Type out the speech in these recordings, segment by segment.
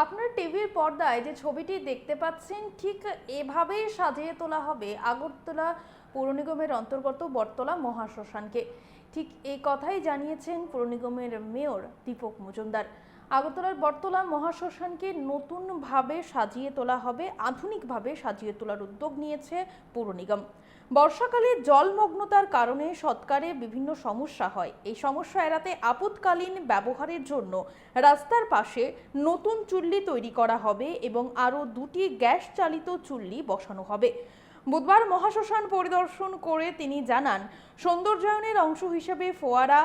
আপনার টিভির পর্দায় যে ছবিটি দেখতে পাচ্ছেন ঠিক এভাবেই সাজিয়ে তোলা হবে আগরতলা পৌর নিগমের অন্তর্গত বটতলা মহাশ্মশানকে। ঠিক এই কথাই জানিয়েছেন পৌর নিগমের মেয়র দীপক মজুমদার। আগরতলার বটতলা মহাশ্মশানকে নতুনভাবে সাজিয়ে তোলা হবে, আধুনিকভাবে সাজিয়ে তোলার উদ্যোগ নিয়েছে পৌর নিগম। বর্ষাকালে জলমগ্নতার কারণে সৎকারে বিভিন্ন সমস্যা হয়। এই সমস্যা এড়াতে আপৎকালীন ব্যবহারের জন্য রাস্তার পাশে নতুন চুল্লি তৈরি করা হবে এবং আরও 2টি গ্যাস চালিত চুল্লি বসানো হবে। বুধবার মহাশ্মশান পরিদর্শন করে তিনি জানান, সৌন্দর্যায়নের অংশ হিসেবে ফোয়ারা,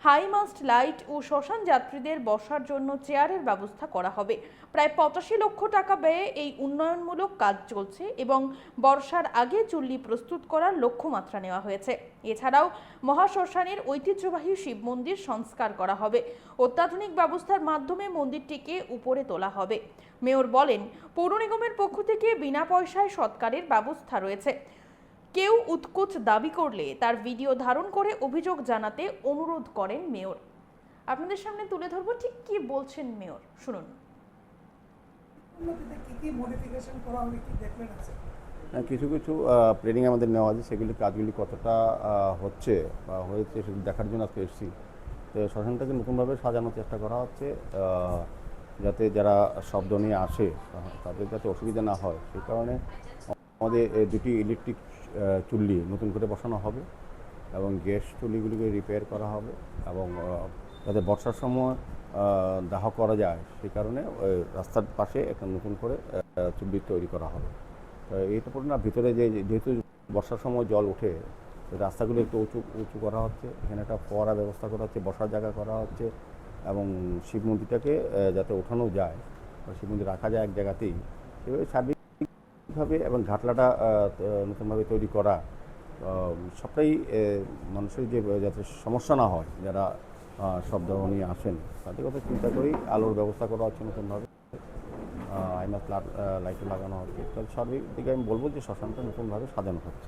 হাইমাস্ট লাইট ও শ্মশান যাত্রীদের বসার জন্য চেয়ারের ব্যবস্থা করা হবে। প্রায় 85 লক্ষ টাকা ব্যয়ে এই উন্নয়নমূলক কাজ চলছে এবং বর্ষার আগে চুল্লি প্রস্তুত করার লক্ষ্যমাত্রা নেওয়া হয়েছে। এছাড়াও মহাশ্মশানের ঐতিহ্যবাহী শিব মন্দির সংস্কার করা হবে। অত্যাধুনিক ব্যবস্থার মাধ্যমে মন্দিরটিকে উপরে তোলা হবে। মেয়র বলেন, পৌর নিগমের পক্ষ থেকে বিনা পয়সায় সৎকারের ব্যবস্থা রয়েছে। কেউ উৎকোচ দাবি করলে তার ভিডিও ধারণ করে অভিযোগ জানাতে অনুরোধ করেন মেয়র। আপনাদের সামনে তুলে ধরবো ঠিক কি বলছেন মেয়র, শুনুন। কিছু কিছু প্ল্যানিং আমাদের নেওয়া আছে, সেগুলি কাজগুলি কতটা হচ্ছে বা হয়েছে সেগুলো দেখার জন্য আজকে এসেছি। তো শ্মশানটাকে নতুনভাবে সাজানোর চেষ্টা করা হচ্ছে, যাতে যারা শব্দ নিয়ে আসে তাদের যাতে অসুবিধা না হয়, সেই কারণে আমাদের 2টি ইলেকট্রিক চুল্লি নতুন করে বসানো হবে এবং গ্যাস চুল্লিগুলিকে রিপেয়ার করা হবে এবং যাতে বর্ষার সময় দাহ করা যায় সেই কারণে রাস্তার পাশে একটা নতুন করে চুল্লি তৈরি করা হবে। এইটা পরে না ভিতরে যেহেতু বর্ষার সময় জল ওঠে, রাস্তাগুলো একটু উঁচু উঁচু করা হচ্ছে, এখানে একটা ফোয়ারা ব্যবস্থা করা হচ্ছে, বসার জায়গা করা হচ্ছে এবং শিব মন্দিরটাকে যাতে ওঠানো যায় বা শিব মন্দির রাখা যায় এক জায়গাতেই, এভাবে সার্বিকভাবে এবং ঘাটলাটা নতুনভাবে তৈরি করা, সবটাই মানুষের যাতে সমস্যা না হয়, যারা শব্দ নিয়ে আসেন তাদের কথা চিন্তা করেই আলোর ব্যবস্থা করা হচ্ছে নতুনভাবে, আইমাস লাইটও লাগানো হচ্ছে। তাহলে সার্বিক দিকে আমি বলবো যে শ্মশানটা নতুনভাবে সাজানো হচ্ছে,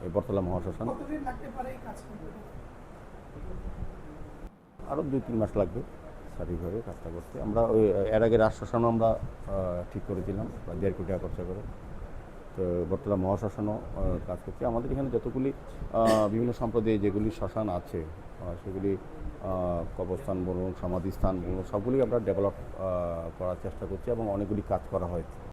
এই বটতলা মহাশ্মশান। আরও 2-3 মাস লাগবে সার্বিকভাবে কাজটা করতে। আমরা ওই এর আগে শ্মশানও আমরা ঠিক করেছিলাম প্রায় 1.5 কোটি টাকা খরচা করে। তো বটতলা মহাশ্মশানও কাজ করছে। আমাদের এখানে যতগুলি বিভিন্ন সম্প্রদায়ে যেগুলি শ্মশান আছে সেগুলি কবরস্থান বলুন, সমাধিস্থান বলুন, সবগুলি আমরা ডেভেলপ করার চেষ্টা করছি এবং অনেকগুলি কাজ করা হয়েছে।